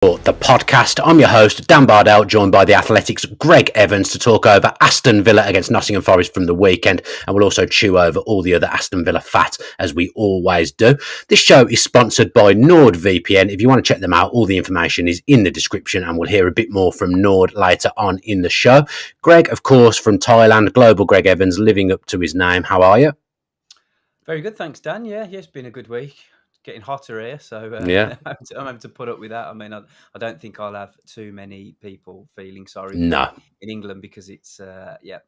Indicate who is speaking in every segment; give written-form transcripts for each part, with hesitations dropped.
Speaker 1: The podcast. I'm your host, Dan Bardell, joined by the Athletics' Gregg Evans to talk over Aston Villa against Nottingham Forest from the weekend, and we'll also chew over all the other Aston Villa fat, as we always do. This show is sponsored by NordVPN. If you want to check them out, all the information is in the description, and we'll hear a bit more from Nord later on in the show. Gregg, of course, from Thailand, global Gregg Evans, living up to his name. How are you?
Speaker 2: Very good, thanks, Dan. Yeah, it's been a good week. Getting hotter here, so
Speaker 1: Yeah.
Speaker 2: I'm having to put up with that. I mean, I don't think I'll have too many people feeling sorry for me
Speaker 1: No.
Speaker 2: in England because it's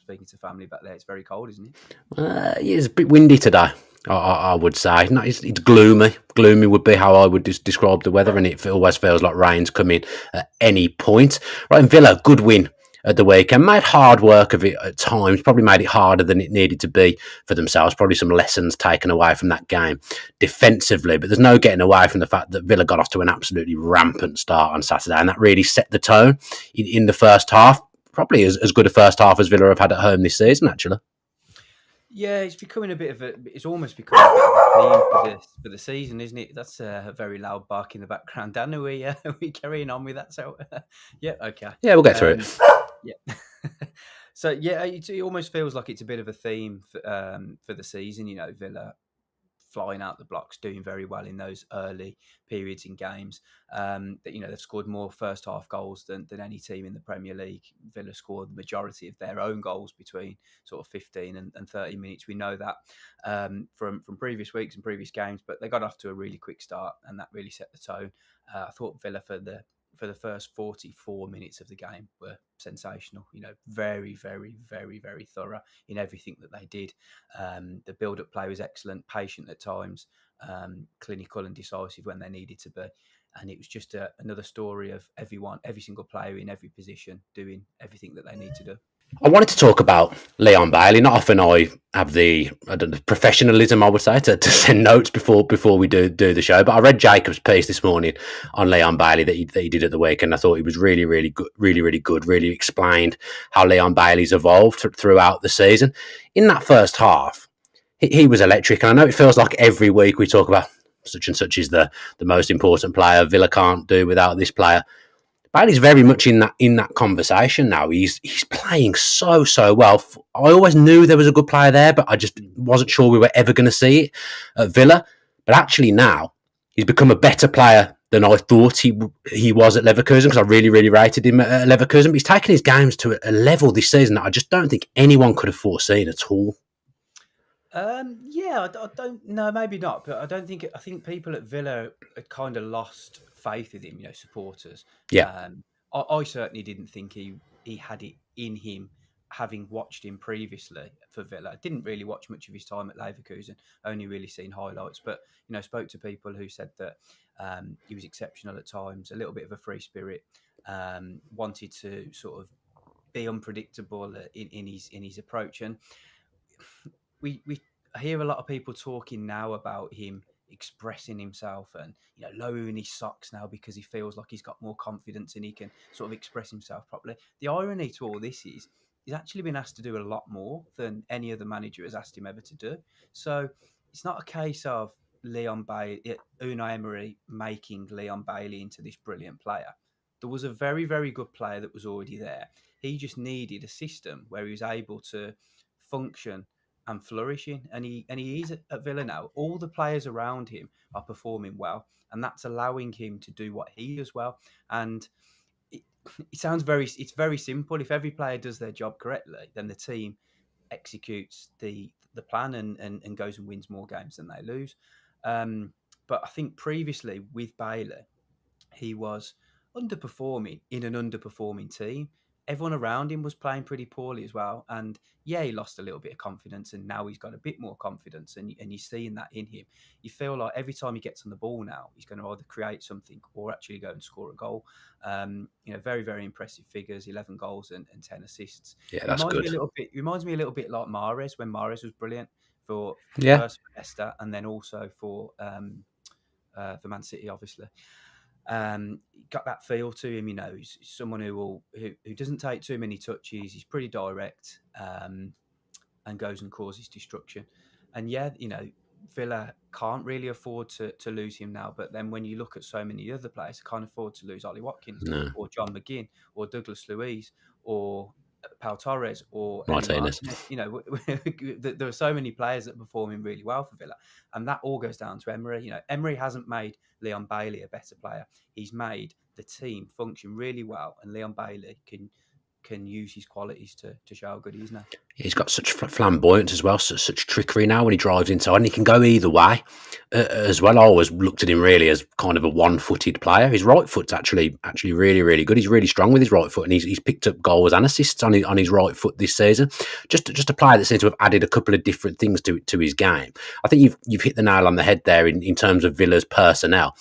Speaker 2: speaking to family back there, it's very cold, isn't it?
Speaker 1: It's a bit windy today, I would say. No, it's gloomy. Gloomy would be how I would describe the weather, and it always feels like rain's coming at any point. Right, and Villa, good win at the weekend. Made hard work of it at times, probably made it harder than it needed to be for themselves. Probably some lessons taken away from that game defensively, but there's no getting away from the fact that Villa got off to an absolutely rampant start on Saturday, and that really set the tone in the first half. Probably as good a first half as Villa have had at home this season, actually.
Speaker 2: Yeah, it's becoming a bit of a. It's almost becoming a bit of a theme for the season, isn't it? That's a very loud bark in the background. Dan, are we carrying on with that? So, yeah, okay.
Speaker 1: Yeah, we'll get through it.
Speaker 2: Yeah. So yeah, it almost feels like it's a bit of a theme for the season. You know, Villa flying out the blocks, doing very well in those early periods in games. They've scored more first half goals than any team in the Premier League. Villa scored the majority of their own goals between sort of 15 and 30 minutes. We know that from previous weeks and previous games, but they got off to a really quick start, and that really set the tone. I thought Villa for the first 44 minutes of the game were sensational. You know, very, very, very, very thorough in everything that they did. The build-up play was excellent, patient at times, clinical and decisive when they needed to be. And it was just another story of every single player in every position doing everything that they need to do.
Speaker 1: I wanted to talk about Leon Bailey. Not often I have the professionalism, I would say, to send notes before we do the show. But I read Jacob's piece this morning on Leon Bailey that he did at the weekend. I thought he was really, really good, really good. Really explained how Leon Bailey's evolved throughout the season. In that first half, he was electric. And I know it feels like every week we talk about such and such is the most important player. Villa can't do without this player. Bailey's very much in that conversation now. He's playing so well. I always knew there was a good player there, but I just wasn't sure we were ever going to see it at Villa. But actually now, he's become a better player than I thought he was at Leverkusen, because I really, really rated him at Leverkusen. But he's taken his games to a level this season that I just don't think anyone could have foreseen at all.
Speaker 2: I don't know, maybe not, but I don't think. I think people at Villa had kind of lost faith in him. You know, supporters.
Speaker 1: Yeah.
Speaker 2: I certainly didn't think he had it in him, having watched him previously for Villa. Didn't really watch much of his time at Leverkusen. Only really seen highlights, but spoke to people who said that he was exceptional at times. A little bit of a free spirit. Wanted to sort of be unpredictable in his approach, and we hear a lot of people talking now about him expressing himself and lowering his socks now because he feels like he's got more confidence and he can sort of express himself properly. The irony to all this is he's actually been asked to do a lot more than any other manager has asked him ever to do. So it's not a case of Unai Emery making Leon Bailey into this brilliant player. There was a very, very good player that was already there. He just needed a system where he was able to function and flourishing, and he is at Villa now. All the players around him are performing well, and that's allowing him to do what he does well. And it sounds it's very simple. If every player does their job correctly, then the team executes the plan and goes and wins more games than they lose. But I think previously with Bailey, he was underperforming in an underperforming team. Everyone around him was playing pretty poorly as well. And yeah, he lost a little bit of confidence, and now he's got a bit more confidence, and you're seeing that in him. You feel like every time he gets on the ball now, he's going to either create something or actually go and score a goal. Very, very impressive figures, 11 goals and 10 assists.
Speaker 1: Yeah, that's good.
Speaker 2: Reminds me a little bit like Mahrez, when Mahrez was brilliant for first for Leicester and then also for Man City, obviously. Got that feel to him. He's someone who doesn't take too many touches. He's pretty direct, and goes and causes destruction. And yeah, Villa can't really afford to lose him now. But then when you look at so many other players, they can't afford to lose Ollie Watkins
Speaker 1: No,
Speaker 2: or John McGinn or Douglas Luiz or Pau Torres or Emi
Speaker 1: Martinez.
Speaker 2: Martinez. You know, there are so many players that are performing really well for Villa, and that all goes down to Emery. You know, Emery hasn't made Leon Bailey a better player. He's made the team function really well, and Leon Bailey can use his qualities to show how good he is now.
Speaker 1: He's got such flamboyance as well, such trickery now when he drives inside, and he can go either way as well. I always looked at him really as kind of a one-footed player. His right foot's actually really, really good. He's really strong with his right foot, and he's picked up goals and assists on his right foot this season. Just a player that seems to have added a couple of different things to his game. I think you've hit the nail on the head there in terms of Villa's personnel.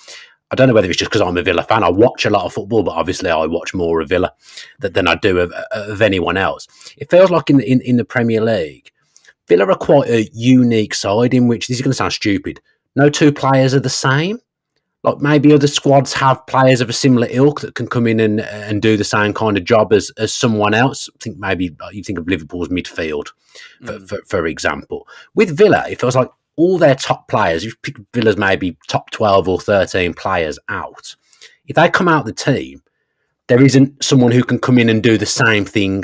Speaker 1: I don't know whether it's just because I'm a Villa fan. I watch a lot of football, but obviously I watch more of Villa than I do of anyone else. It feels like in the Premier League, Villa are quite a unique side in which, this is going to sound stupid, no two players are the same. Like maybe other squads have players of a similar ilk that can come in and do the same kind of job as someone else. I think maybe you think of Liverpool's midfield, for example. With Villa, it feels like all their top players, you pick Villa's maybe top 12 or 13 players out. If they come out the team, there isn't someone who can come in and do the same thing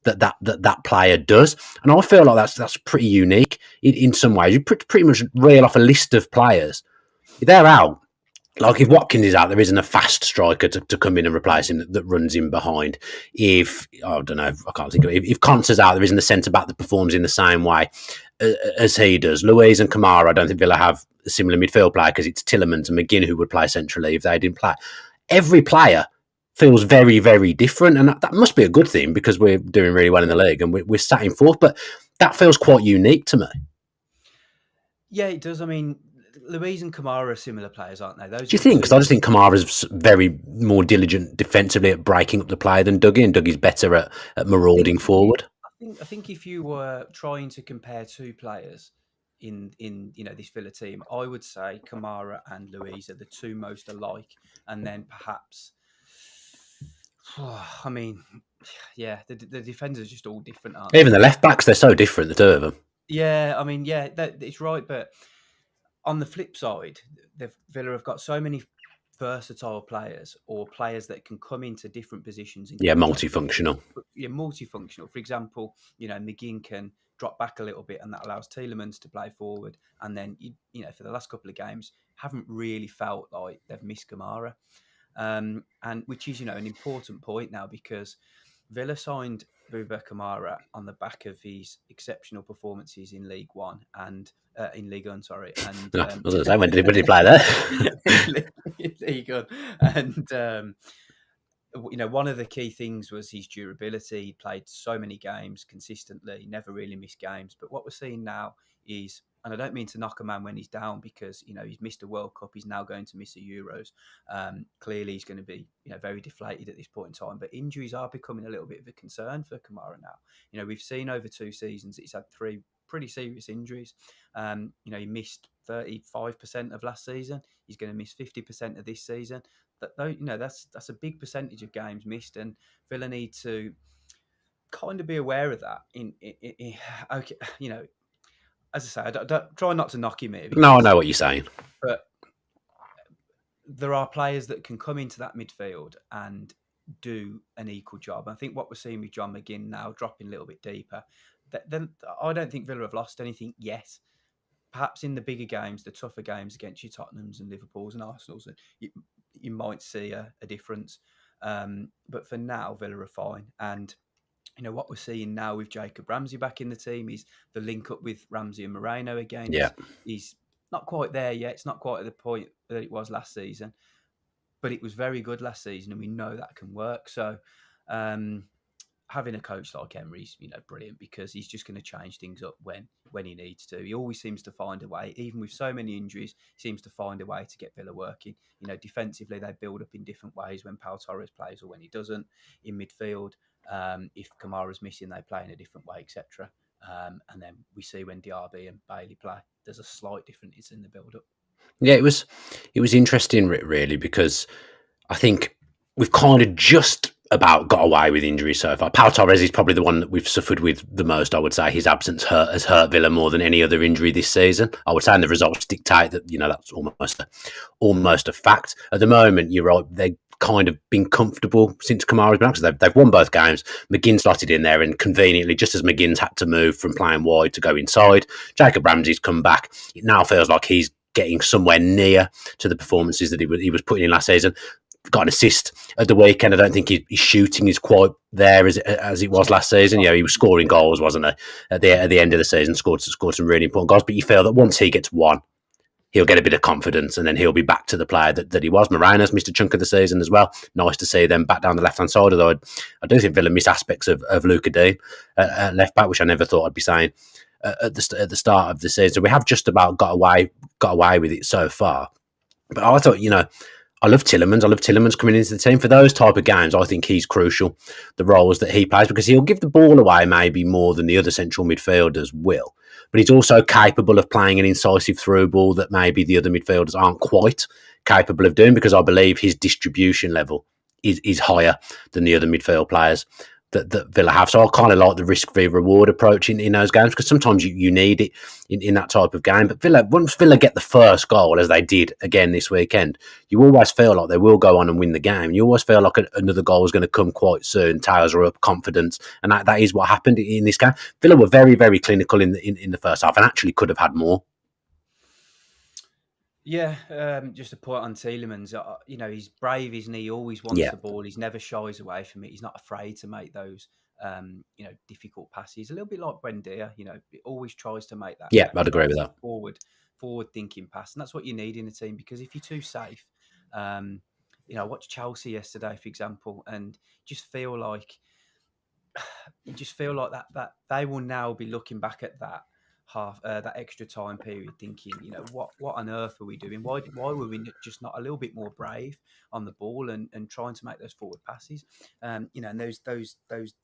Speaker 1: that player does. And I feel like that's pretty unique in some ways. You pretty much reel off a list of players. If they're out, like if Watkins is out, there isn't a fast striker to come in and replace him that runs in behind. If, I don't know, I can't think of it. If Conte's out, there isn't a centre-back that performs in the same way as he does. Luiz and Kamara, I don't think Villa have a similar midfield player because it's Tielemans and McGinn who would play centrally if they didn't play. Every player feels very, very different, and that must be a good thing because we're doing really well in the league and we're sat in fourth, but that feels quite unique to me.
Speaker 2: Yeah, it does. I mean, Luiz and Kamara are similar players, aren't they? Those
Speaker 1: Do you think? Because I just think Kamara's very more diligent defensively at breaking up the play than Dougie, and Dougie's better at marauding forward.
Speaker 2: I think if you were trying to compare two players in this Villa team, I would say Kamara and Luiz are the two most alike, and then perhaps, I mean, yeah, the defenders are just all different, aren't they?
Speaker 1: Even the left backs, they're so different, the two of them.
Speaker 2: Yeah, I mean, yeah, it's right, but on the flip side, Villa have got so many versatile players or players that can come into different positions.
Speaker 1: Yeah, multifunctional.
Speaker 2: Yeah, multifunctional. For example, McGinn can drop back a little bit, and that allows Tielemans to play forward. And then, for the last couple of games, haven't really felt like they've missed Kamara, and which is an important point now because Villa signed Bouba Kamara on the back of his exceptional performances in League One and in League One, sorry. And
Speaker 1: I was going to say, when did he play there?
Speaker 2: League One, and one of the key things was his durability. He played so many games consistently, never really missed games. But what we're seeing now is, and I don't mean to knock a man when he's down because, he's missed a World Cup. He's now going to miss a Euros. Clearly, he's going to be, very deflated at this point in time. But injuries are becoming a little bit of a concern for Kamara now. We've seen over 2 seasons that he's had 3 pretty serious injuries. He missed 35% of last season. He's going to miss 50% of this season. That's a big percentage of games missed, and Villa need to kind of be aware of that. Okay, as I say, I don't try not to knock him here.
Speaker 1: No, I know what you're saying,
Speaker 2: but there are players that can come into that midfield and do an equal job. I think what we're seeing with John McGinn now dropping a little bit deeper, then I don't think Villa have lost anything yet. Perhaps in the bigger games, the tougher games against your Tottenhams and Liverpools and Arsenals, you might see a difference. But for now, Villa are fine. And, what we're seeing now with Jacob Ramsey back in the team is the link up with Ramsey and Moreno again.
Speaker 1: Yeah.
Speaker 2: He's not quite there yet. It's not quite at the point that it was last season. But it was very good last season, and we know that can work. So, having a coach like Emery's, brilliant because he's just going to change things up when he needs to. He always seems to find a way, even with so many injuries, he seems to find a way to get Villa working. Defensively, they build up in different ways when Pau Torres plays or when he doesn't. In midfield, if Kamara's missing, they play in a different way, etc. And then we see when Diaby and Bailey play, there's a slight difference in the build-up.
Speaker 1: Yeah, it was interesting, really, because I think we've kind of just about got away with injuries so far. Pau Torres is probably the one that we've suffered with the most, I would say. His absence has hurt Villa more than any other injury this season. I would say, and the results dictate that, that's almost a fact. At the moment, you're right, they've kind of been comfortable since Kamara's been out, because they've won both games. McGinn slotted in there, and conveniently, just as McGinn's had to move from playing wide to go inside, Jacob Ramsey's come back. It now feels like he's getting somewhere near to the performances that he was putting in last season. Got an assist at the weekend. I don't think his shooting is quite there as it was last season. He was scoring goals, wasn't he? At the end of the season, scored some really important goals. But you feel that once he gets one, he'll get a bit of confidence, and then he'll be back to the player that he was. Moreno's missed a chunk of the season as well. Nice to see them back down the left-hand side, although I do think Villa miss aspects of Luca Dean at left-back, which I never thought I'd be saying at the start of the season. So we have just about got away with it so far. But I thought, I love Tielemans. I love Tielemans coming into the team. For those type of games, I think he's crucial, the roles that he plays, because he'll give the ball away maybe more than the other central midfielders will. But he's also capable of playing an incisive through ball that maybe the other midfielders aren't quite capable of doing, because I believe his distribution level is higher than the other midfield players that Villa have. So I kind of like the risk v reward approach in those games, because sometimes you need it in that type of game. But once Villa get the first goal, as they did again this weekend, you always feel like they will go on and win the game. You always feel like another goal is going to come quite soon. Tails are up, confidence, and that is what happened in this game. Villa were very, very clinical in the first half, and actually could have had more.
Speaker 2: Yeah, just a point on Tielemans. He's brave, isn't he? He always wants the ball. He's never shies away from it. He's not afraid to make those, difficult passes. A little bit like Bardell. He always tries to make that.
Speaker 1: Yeah, I'd agree with that.
Speaker 2: Forward-thinking pass, and that's what you need in a team. Because if you're too safe, I watched Chelsea yesterday, for example, and just feel like that they will now be looking back at that that extra time period, thinking, what on earth are we doing? Why were we just not a little bit more brave on the ball and trying to make those forward passes? And those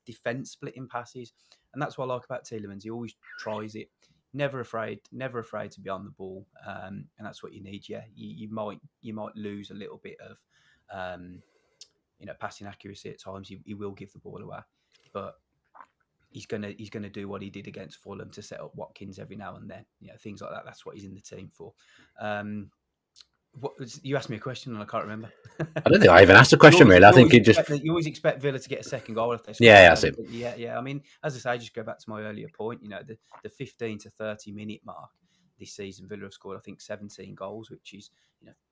Speaker 2: defense splitting passes, and that's what I like about Tielemans. He always tries it, never afraid to be on the ball, and that's what you need. Yeah, you might lose a little bit of passing accuracy at times. He will give the ball away, but he's gonna do what he did against Fulham to set up Watkins every now and then. Things like that. That's what he's in the team for. You asked me a question and I can't remember.
Speaker 1: I don't think I even asked a question, really. I think
Speaker 2: you always expect Villa to get a second goal if they score.
Speaker 1: Yeah, that's it.
Speaker 2: Yeah. I mean, as I say, just go back to my earlier point. The 15 to 30 minute mark this season, Villa have scored, I think, 17 goals, which is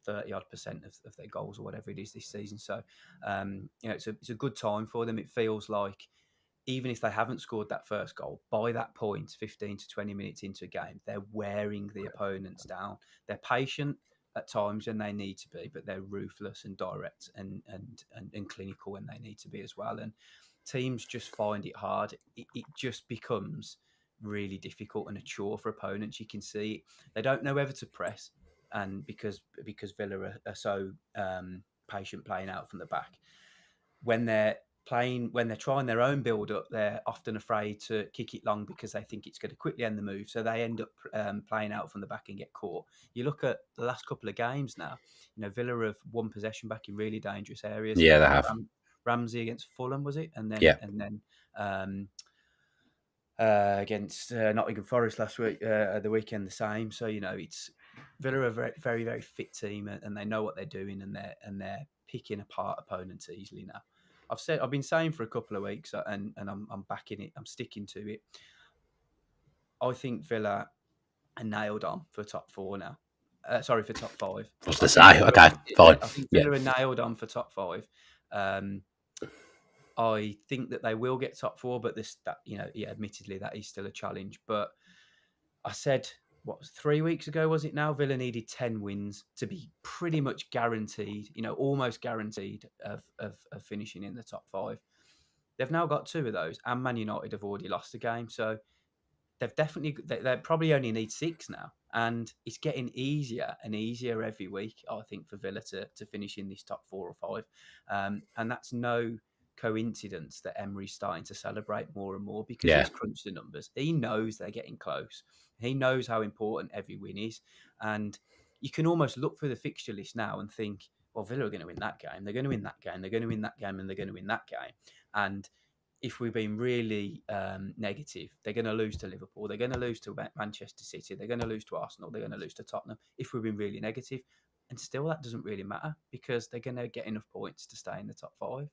Speaker 2: 30-odd% of their goals or whatever it is this season. So, it's a good time for them. It feels like, even if they haven't scored that first goal, by that point, 15 to 20 minutes into a game, they're wearing the opponents down. They're patient at times when they need to be, but they're ruthless and direct and clinical when they need to be as well. And teams just find it hard. It just becomes really difficult and a chore for opponents. You can see they don't know whether to press, and because Villa are so patient playing out from the back, when they're trying their own build-up, they're often afraid to kick it long because they think it's going to quickly end the move. So they end up playing out from the back and get caught. You look at the last couple of games now, Villa have won possession back in really dangerous areas.
Speaker 1: Yeah, they have.
Speaker 2: Ramsey against Fulham, was it? And then, against Nottingham Forest last week, the weekend the same. So, it's Villa are a very, very, very fit team, and they know what they're doing, and they're picking apart opponents easily now. I've been saying for a couple of weeks, and I'm backing it. I'm sticking to it. I think Villa are nailed on for top four now. For top five.
Speaker 1: What's to say? Okay, fine.
Speaker 2: I think Villa are nailed on for top five. I think that they will get top four, but admittedly that is still a challenge. But I said, 3 weeks ago, was it now? Villa needed 10 wins to be pretty much guaranteed, almost guaranteed of finishing in the top five. They've now got 2 of those, and Man United have already lost a game. So they probably only need 6 now. And it's getting easier and easier every week, I think, for Villa to finish in this top 4 or 5. And that's no coincidence that Emery's starting to celebrate more and more, because he's crunched the numbers. He knows they're getting close. He knows how important every win is. And you can almost look through the fixture list now and think, well, Villa are going to win that game. They're going to win that game. They're going to win that game, and they're going to win that game. And if we've been really negative, they're going to lose to Liverpool. They're going to lose to Manchester City. They're going to lose to Arsenal. They're going to lose to Tottenham. If we've been really negative, and still that doesn't really matter because they're going to get enough points to stay in the top 5.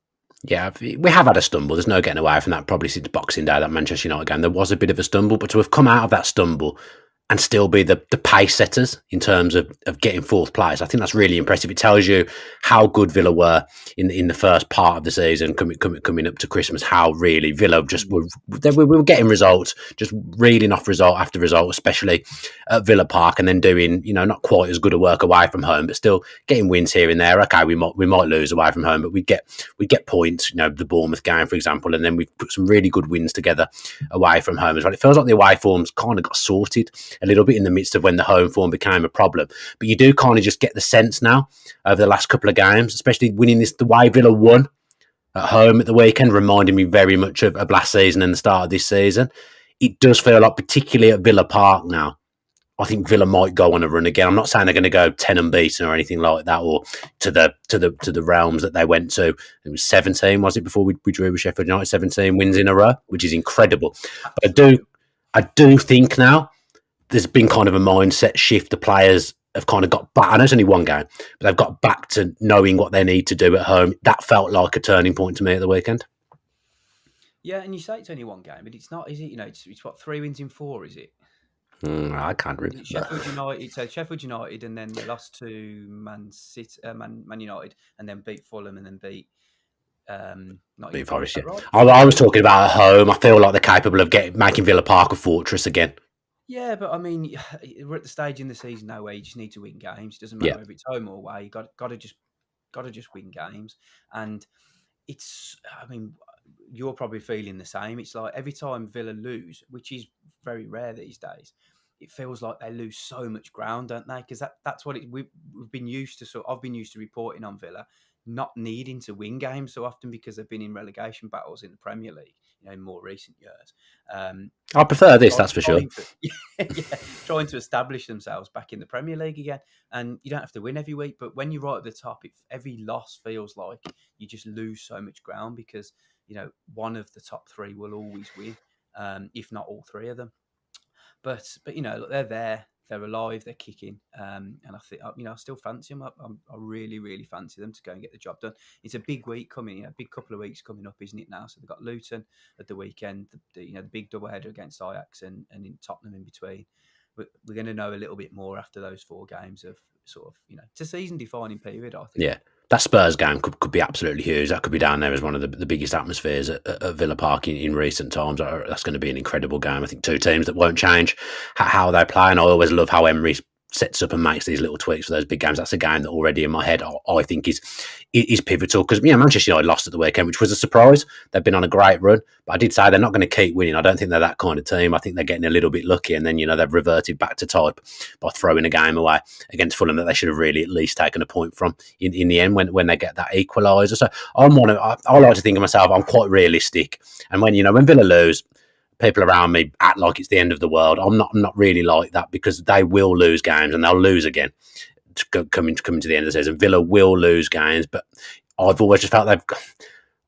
Speaker 1: Yeah, we have had a stumble. There's no getting away from that. Probably since Boxing Day, that Manchester United game, there was a bit of a stumble, but to have come out of that stumble and still be the pace setters in terms of getting fourth place, I think that's really impressive. It tells you how good Villa were in the first part of the season, coming up to Christmas. How really Villa just we were getting results, just reeling off result after result, especially at Villa Park, and then doing not quite as good a work away from home, but still getting wins here and there. Okay, we might lose away from home, but we get points. The Bournemouth game, for example, and then we've put some really good wins together away from home as well. It feels like the away forms kind of got sorted a little bit in the midst of when the home form became a problem. But you do kind of just get the sense now over the last couple of games, especially winning the way Villa won at home at the weekend, reminding me very much of last season and the start of this season. It does feel like, particularly at Villa Park now, I think Villa might go on a run again. I'm not saying they're going to go 10 unbeaten or anything like that, or to the realms that they went to. It was 17, was it, before we drew with Sheffield United? 17 wins in a row, which is incredible. But I do think now there's been kind of a mindset shift. The players have kind of got back. I know it's only one game, but they've got back to knowing what they need to do at home. That felt like a turning point to me at the weekend.
Speaker 2: Yeah, and you say it's only one game, but it's not, is it? It's what, 3 wins in 4, is it?
Speaker 1: I can't remember.
Speaker 2: Sheffield United. So Sheffield United, and then they lost to Man City, Man United, and then beat Fulham, and then beat
Speaker 1: Beat Forest. Yeah.
Speaker 2: Right?
Speaker 1: I was talking about at home. I feel like they're capable of making Villa Park a fortress again.
Speaker 2: Yeah, but I mean, we're at the stage in the season now where you just need to win games. It doesn't matter
Speaker 1: Yeah.
Speaker 2: whether it's home or away. You got to just win games, and it's. I mean, you're probably feeling the same. It's like every time Villa lose, which is very rare these days, it feels like they lose so much ground, don't they? Because that's what we've been used to. So I've been used to reporting on Villa not needing to win games so often because they've been in relegation battles in the Premier League, in more recent years.
Speaker 1: I prefer this, that's for sure.
Speaker 2: Trying to establish themselves back in the Premier League again. And you don't have to win every week, but when you're right at the top, every loss feels like you just lose so much ground because, one of the top 3 will always win, if not all 3 of them. But look, they're there. They're alive. They're kicking, and I think I still fancy them. I really, really fancy them to go and get the job done. It's a big week coming, a big couple of weeks coming up, isn't it now? So they've got Luton at the weekend, the big doubleheader against Ajax and in Tottenham in between. We're going to know a little bit more after those 4 games of sort of it's a season defining period, I think.
Speaker 1: Yeah. That Spurs game could be absolutely huge. That could be down there as one of the biggest atmospheres at Villa Park in recent times. That's going to be an incredible game. I think 2 teams that won't change how they play. And I always love how Emery sets up and makes these little tweaks for those big games. That's a game that already in my head I think is pivotal because Manchester United lost at the weekend, which was a surprise. They've been on a great run, but I did say they're not going to keep winning. I don't think they're that kind of team. I think they're getting a little bit lucky, and then they've reverted back to type by throwing a game away against Fulham that they should have really at least taken a point from in the end when they get that equaliser. So I like to think of myself, I'm quite realistic, and when Villa lose, people around me act like it's the end of the world. I'm not really like that because they will lose games and they'll lose again coming to the end of the season. Villa will lose games, but I've always just felt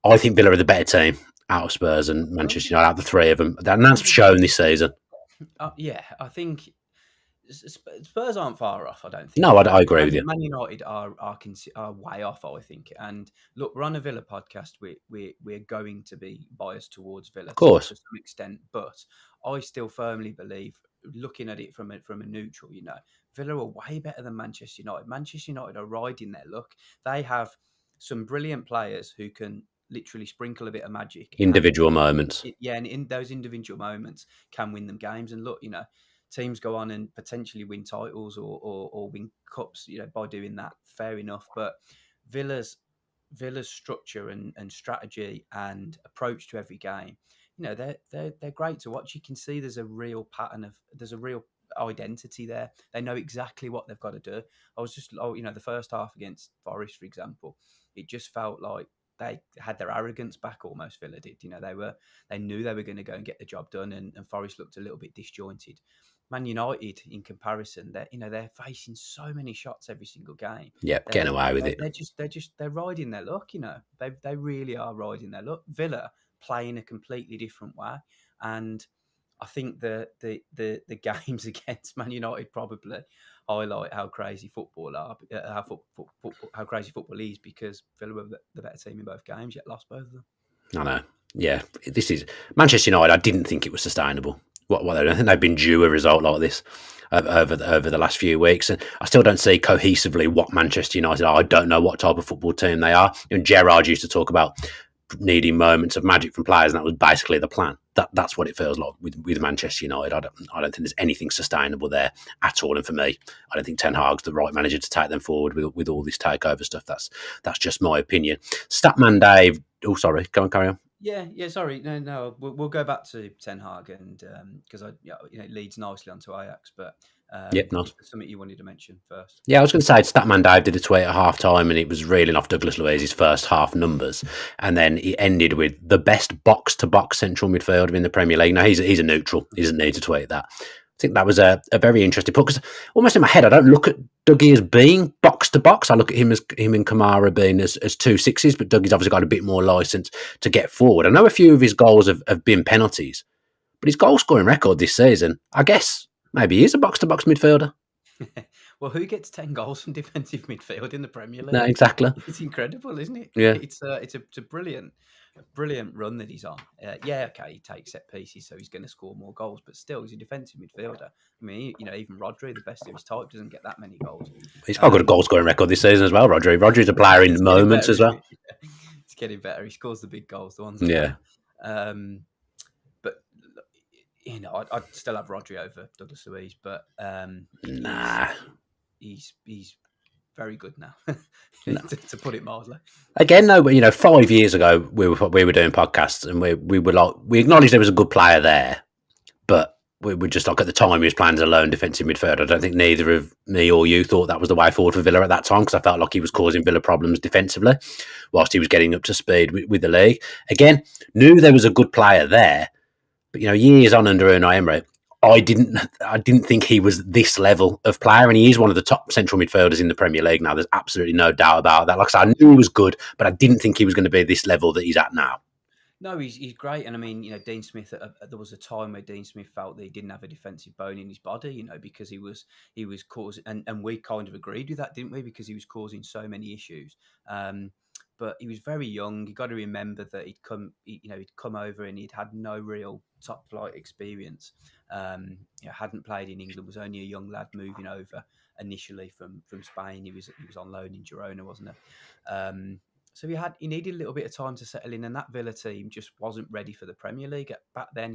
Speaker 1: I think Villa are the better team out of Spurs and Manchester United, out of the 3 of them. And that's shown this season.
Speaker 2: Yeah, I think Spurs aren't far off, I don't think.
Speaker 1: No, I agree with you.
Speaker 2: Man United are way off, I think. And look, we're on a Villa podcast. We're going to be biased towards Villa,
Speaker 1: of course,
Speaker 2: to some extent. But I still firmly believe, looking at it from a neutral, Villa are way better than Manchester United. Manchester United are riding their luck. They have some brilliant players who can literally sprinkle a bit of magic.
Speaker 1: Individual moments.
Speaker 2: And in those individual moments can win them games. And look, teams go on and potentially win titles or win cups, by doing that. Fair enough. But Villa's structure and strategy and approach to every game, they're great to watch. You can see there's a real pattern there's a real identity there. They know exactly what they've got to do. I was just, the first half against Forest, for example, it just felt like they had their arrogance back almost. Villa did. They knew they were going to go and get the job done, and Forest looked a little bit disjointed. Man United, in comparison, they're facing so many shots every single game.
Speaker 1: Yeah, getting away with it.
Speaker 2: They're riding their luck. They really are riding their luck. Villa play in a completely different way, and I think the games against Man United probably highlight how crazy football are, how crazy football is, because Villa were the better team in both games, yet lost both of them.
Speaker 1: I know. Yeah, this is Manchester United. I didn't think it was sustainable. I think they've been due a result like this over the last few weeks, and I still don't see cohesively what Manchester United are. I don't know what type of football team they are. And Gerrard used to talk about needing moments of magic from players, and that was basically the plan. That's what it feels like with Manchester United. I don't think there's anything sustainable there at all. And for me, I don't think Ten Hag's the right manager to take them forward with all this takeover stuff. That's just my opinion. Statman Dave. Oh, sorry. Go on, carry on.
Speaker 2: Yeah. Sorry, no. We'll go back to Ten Hag, and because it leads nicely onto Ajax, but
Speaker 1: Yep, nice.
Speaker 2: Something you wanted to mention first.
Speaker 1: Yeah, I was going to say Statman Dave did a tweet at half time, and it was reeling off Douglas Luiz's first half numbers, and then he ended with the best box to box central midfielder in the Premier League. Now he's a neutral; he doesn't need to tweet that. I think that was a very interesting put, because almost in my head I don't look at Dougie as being box to box. I look at him and Kamara being as 2 6s, but Dougie's obviously got a bit more license to get forward. I know a few of his goals have been penalties, but his goal scoring record this season, I guess maybe he is a box to box midfielder.
Speaker 2: Well, who gets 10 goals from defensive midfield in the Premier League?
Speaker 1: No, exactly.
Speaker 2: It's incredible, isn't it?
Speaker 1: Yeah,
Speaker 2: it's a brilliant run that he's on. He takes set pieces, so he's going to score more goals, but still, he's a defensive midfielder. I mean, even Rodri, the best of his type, doesn't get that many goals.
Speaker 1: He's got a good goal scoring record this season as well. Rodri's a player in moments as well.
Speaker 2: It's getting better. He scores the big goals, the ones.
Speaker 1: Yeah.
Speaker 2: But I'd still have Rodri over Douglas Luiz, but
Speaker 1: nah,
Speaker 2: he's very good now, to put it mildly.
Speaker 1: Again, though, 5 years ago we were doing podcasts, and we acknowledged there was a good player there, but we were just like, at the time he was playing as a lone defensive midfielder. I don't think neither of me or you thought that was the way forward for Villa at that time, because I felt like he was causing Villa problems defensively whilst he was getting up to speed with the league. Again, knew there was a good player there, but years on under Unai Emery, I didn't think he was this level of player, and he is one of the top central midfielders in the Premier League now. There's absolutely no doubt about that. Like I said, I knew he was good, but I didn't think he was going to be this level that he's at now.
Speaker 2: No, he's great, and I mean, Dean Smith. There was a time where Dean Smith felt that he didn't have a defensive bone in his body, because he was causing, and we kind of agreed with that, didn't we? Because he was causing so many issues. But he was very young. You got to remember that he'd come over and he'd had no real top flight experience. Hadn't played in England. Was only a young lad moving over initially from Spain. He was on loan in Girona, wasn't he? So he needed a little bit of time to settle in, and that Villa team just wasn't ready for the Premier League back then.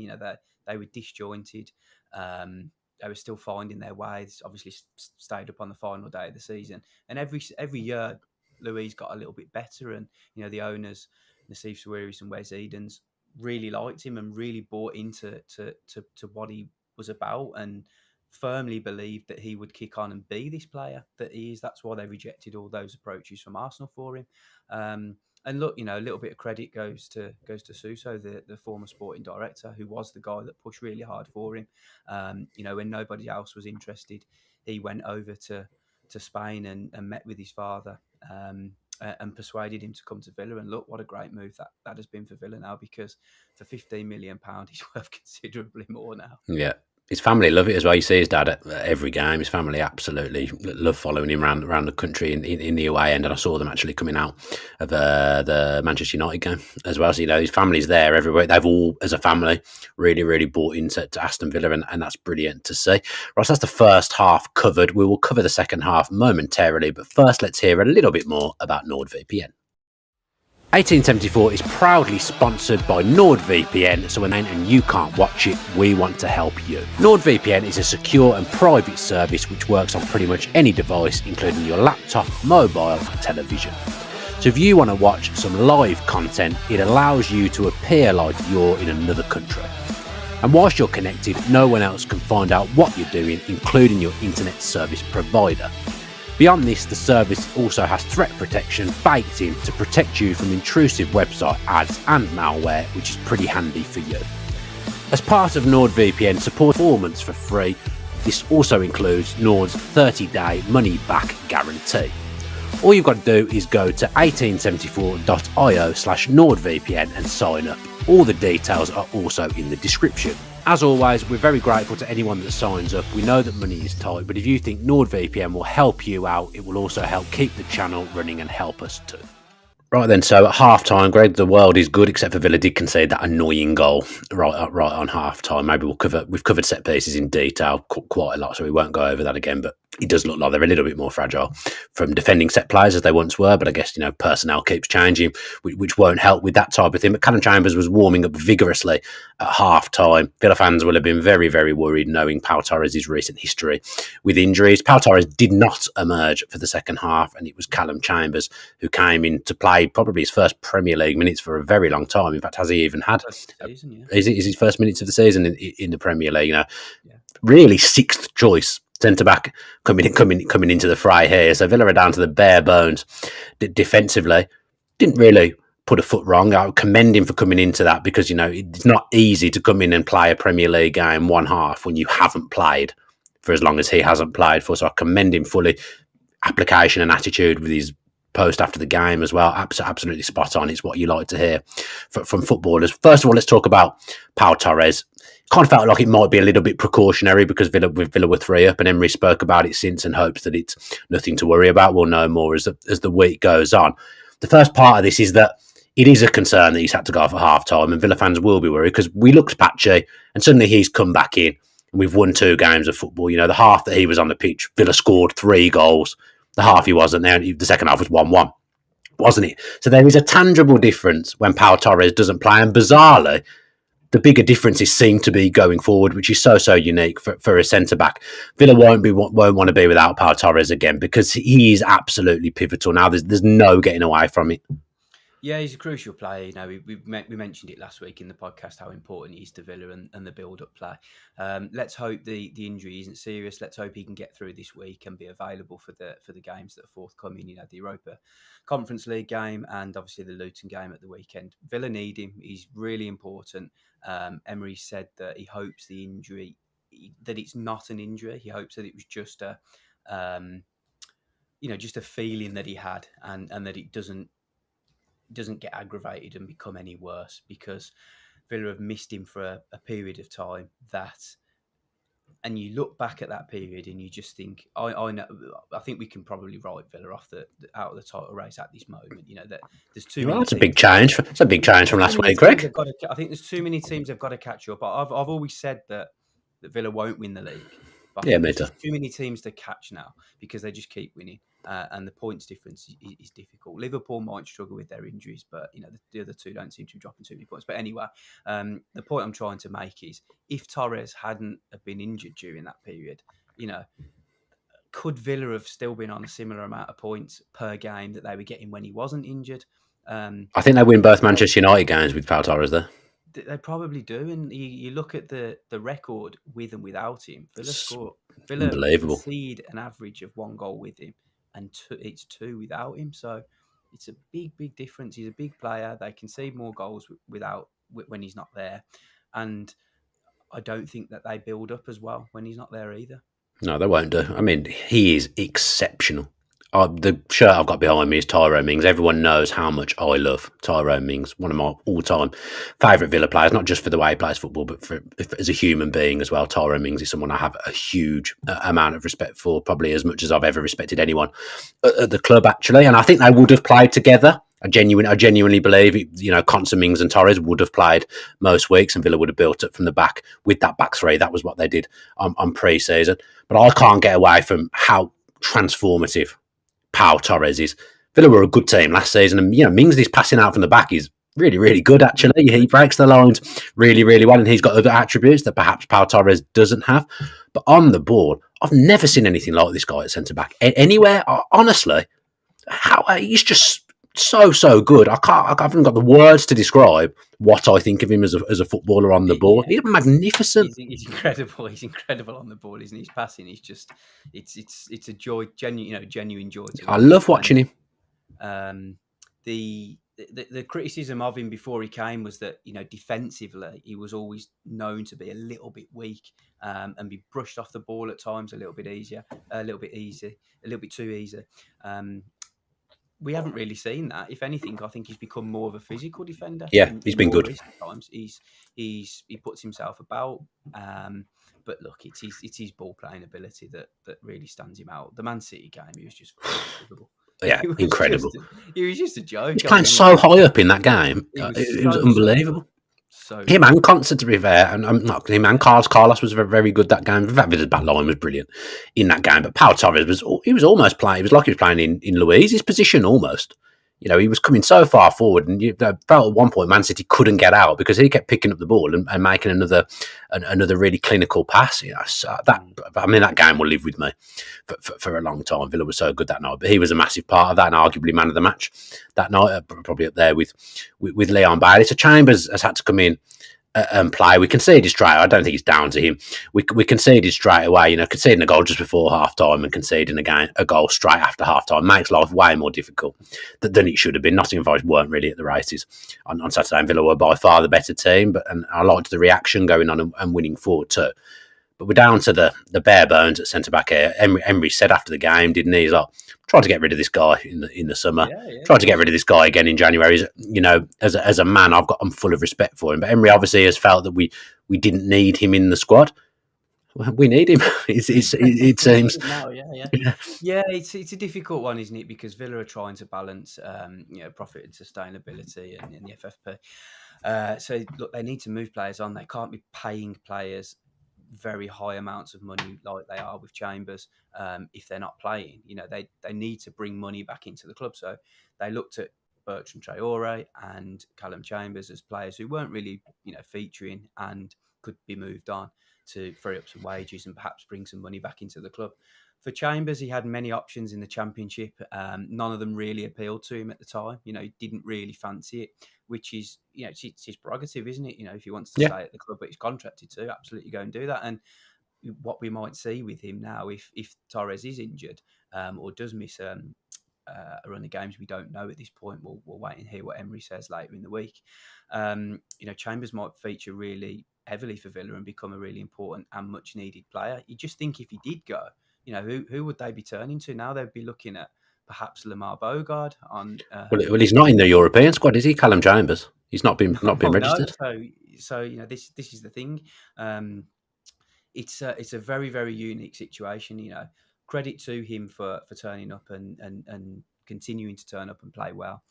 Speaker 2: They were disjointed. They were still finding their ways. Obviously, stayed up on the final day of the season, and every year, Luiz got a little bit better, and the owners, Nassif Sawiris and Wes Edens, really liked him and really bought into to what he was about, and firmly believed that he would kick on and be this player that he is. That's why they rejected all those approaches from Arsenal for him. And look, a little bit of credit goes to Suso, the former sporting director, who was the guy that pushed really hard for him. When nobody else was interested, he went over to Spain and met with his father and persuaded him to come to Villa. And look, what a great move that has been for Villa now, because for £15 million, he's worth considerably more now.
Speaker 1: Yeah. His family love it as well. You see his dad at every game. His family absolutely love following him around the country in the away end. And I saw them actually coming out of the Manchester United game as well. So, his family's there everywhere. They've all, as a family, really, really bought into Aston Villa, and that's brilliant to see. Ross, that's the first half covered. We will cover the second half momentarily. But first, let's hear a little bit more about NordVPN. 1874 is proudly sponsored by NordVPN, so when you can't watch it, we want to help you. NordVPN is a secure and private service which works on pretty much any device, including your laptop, mobile, television. So if you want to watch some live content, it allows you to appear like you're in another country. And whilst you're connected, no one else can find out what you're doing, including your internet service provider. Beyond this, the service also has threat protection baked in to protect you from intrusive website ads and malware, which is pretty handy for you. As part of NordVPN support performance for free, This also includes Nord's 30-day money-back guarantee. All you've got to do is go to 1874.io/NordVPN and sign up. All the details are also in the description. As always, we're very grateful to anyone that signs up. We know that money is tight, but if you think NordVPN will help you out, it will also help keep the channel running and help us too. Right then, so at half-time, Greg, the world is good, except for Villa did concede that annoying goal right on half-time. Maybe we've covered set pieces in detail quite a lot, so we won't go over that again, but it does look like they're a little bit more fragile from defending set plays as they once were, but I guess, personnel keeps changing, which won't help with that type of thing. But Callum Chambers was warming up vigorously at half-time. Villa fans will have been very, very worried knowing Pau Torres' recent history with injuries. Pau Torres did not emerge for the second half, and it was Callum Chambers who came in to play probably his first Premier League minutes for a very long time. In fact, has he even had?
Speaker 2: Season, yeah.
Speaker 1: Is his first minutes of the season in the Premier League? Really sixth choice centre back coming into the fray here. So Villa are down to the bare bones defensively. Didn't really put a foot wrong. I would commend him for coming into that because it's not easy to come in and play a Premier League game one half when you haven't played for as long as he hasn't played for. So I commend him fully. Application and attitude with his post after the game as well, absolutely spot on. It's what you like to hear from footballers. First of all, let's talk about Pau Torres. Kind of felt like it might be a little bit precautionary because Villa were 3 up, and Emery spoke about it since and hopes that it's nothing to worry about. We'll know more as the week goes on. The first part of this is that it is a concern that he's had to go off at half-time, and Villa fans will be worried because we looked patchy, and suddenly he's come back in, and we've won 2 games of football. The half that he was on the pitch, Villa scored 3 goals. The half he wasn't there, the second half was 1-1, wasn't it? So there is a tangible difference when Pau Torres doesn't play, and bizarrely, the bigger differences seem to be going forward, which is so unique for a centre-back. Villa won't want to be without Pau Torres again because he is absolutely pivotal now. There's no getting away from it.
Speaker 2: Yeah, he's a crucial player. We mentioned it last week in the podcast how important he is to Villa and the build-up play. Let's hope the injury isn't serious. Let's hope he can get through this week and be available for the games that are forthcoming. The Europa Conference League game and obviously the Luton game at the weekend. Villa need him. He's really important. Emery said that he hopes the injury, that it's not an injury. He hopes that it was just a feeling that he had and that it doesn't get aggravated and become any worse, because Villa have missed him for a period of time and you look back at that period and you just think, I know, I think we can probably write Villa off out of the title race at this moment. That there's too many.
Speaker 1: That's a big change. It's a big change from last week, Greg.
Speaker 2: I think there's too many teams have got to catch up. I've always said that Villa won't win the league. But there's too many teams to catch now because they just keep winning, and the points difference is difficult. Liverpool might struggle with their injuries, but the other two don't seem to be dropping too many points. But anyway, the point I'm trying to make is if Torres hadn't have been injured during that period, could Villa have still been on a similar amount of points per game that they were getting when he wasn't injured?
Speaker 1: I think they win both Manchester United games with Pau Torres there.
Speaker 2: They probably do, and you look at the record with and without him. Villa concede an average of 1 goal with him, and it's 2 without him. So it's a big difference. He's a big player. They concede more goals when he's not there, and I don't think that they build up as well when he's not there either.
Speaker 1: No, they won't do. I mean, he is exceptional. The shirt I've got behind me is Tyrone Mings. Everyone knows how much I love Tyrone Mings. One of my all-time favourite Villa players, not just for the way he plays football, but as a human being as well. Tyrone Mings is someone I have a huge amount of respect for, probably as much as I've ever respected anyone at the club, actually. And I think they would have played together. I genuinely believe, Conser, Mings and Torres would have played most weeks and Villa would have built up from the back with that back three. That was what they did on pre-season. But I can't get away from how transformative Pau Torres is. Villa were a good team last season, and Mings' passing out from the back is really, really good. Actually, he breaks the lines really, really well, and he's got other attributes that perhaps Pau Torres doesn't have. But on the ball, I've never seen anything like this guy at centre back anywhere. Honestly, he's just so good. I haven't got the words to describe what I think of him as a footballer on the ball. He's magnificent.
Speaker 2: He's incredible. He's incredible on the ball, isn't he? His passing is just it's a joy, genuine joy.
Speaker 1: I love watching him.
Speaker 2: The the criticism of him before he came was that, defensively he was always known to be a little bit weak, and be brushed off the ball at times a little bit too easy. Um, we haven't really seen that. If anything, I think he's become more of a physical defender
Speaker 1: Yeah,
Speaker 2: in
Speaker 1: he's been
Speaker 2: more
Speaker 1: good.
Speaker 2: recent times. He puts himself about. But look, it's his ball playing ability that really stands him out. The Man City game, he was just unbelievable.
Speaker 1: Yeah, incredible.
Speaker 2: He was just a joke.
Speaker 1: He's playing so high up in that game.
Speaker 2: He was
Speaker 1: It was
Speaker 2: so
Speaker 1: unbelievable.
Speaker 2: so
Speaker 1: Him
Speaker 2: good.
Speaker 1: and Concert, to be fair, and I'm not him and Carlos was very, very good that game. In fact, his back line was brilliant in that game. But Pau Torres was almost playing. It was like he was playing in Luiz's position almost. He was coming so far forward, and you felt at one point Man City couldn't get out because he kept picking up the ball and making another really clinical pass. So that game will live with me for a long time. Villa was so good that night, but he was a massive part of that, and arguably man of the match that night, probably up there with Leon Bailey. So Chambers has had to come in and play. We conceded straight. I don't think it's down to him. We conceded straight away. Conceding a goal just before half time and conceding a goal straight after half time makes life way more difficult than it should have been. Nottingham Forest weren't really at the races on Saturday, and Villa were by far the better team. And I liked the reaction going on and winning 4-2. But we're down to the bare bones at centre back here. Emery said after the game, didn't he? He's like, tried to get rid of this guy in the summer.
Speaker 2: Yeah.
Speaker 1: Tried to get rid of this guy again in January. As a man, I'm full of respect for him. But Emery obviously has felt that we didn't need him in the squad. Well, we need him. It seems.
Speaker 2: Yeah. It's a difficult one, isn't it? Because Villa are trying to balance, profit and sustainability and the FFP. So look, they need to move players on. They can't be paying players very high amounts of money like they are with Chambers if they're not playing. They need to bring money back into the club. So they looked at Bertrand Traore and Callum Chambers as players who weren't really, featuring and could be moved on to free up some wages and perhaps bring some money back into the club. For Chambers, he had many options in the Championship. None of them really appealed to him at the time. He didn't really fancy it, which is, it's his prerogative, isn't it? If he wants to stay at the club, but he's contracted to, absolutely go and do that. And what we might see with him now, if Torres is injured or does miss a run of games, we don't know at this point. We'll wait and hear what Emery says later in the week. Chambers might feature really heavily for Villa and become a really important and much needed player. You just think if he did go, who would they be turning to now? They'd be looking at perhaps Lamar Bogard on.
Speaker 1: Well, he's not in the European squad, is he? Callum Chambers. He's not been registered.
Speaker 2: No. So this is the thing. It's a very, very unique situation. Credit to him for turning up and continuing to turn up and play well.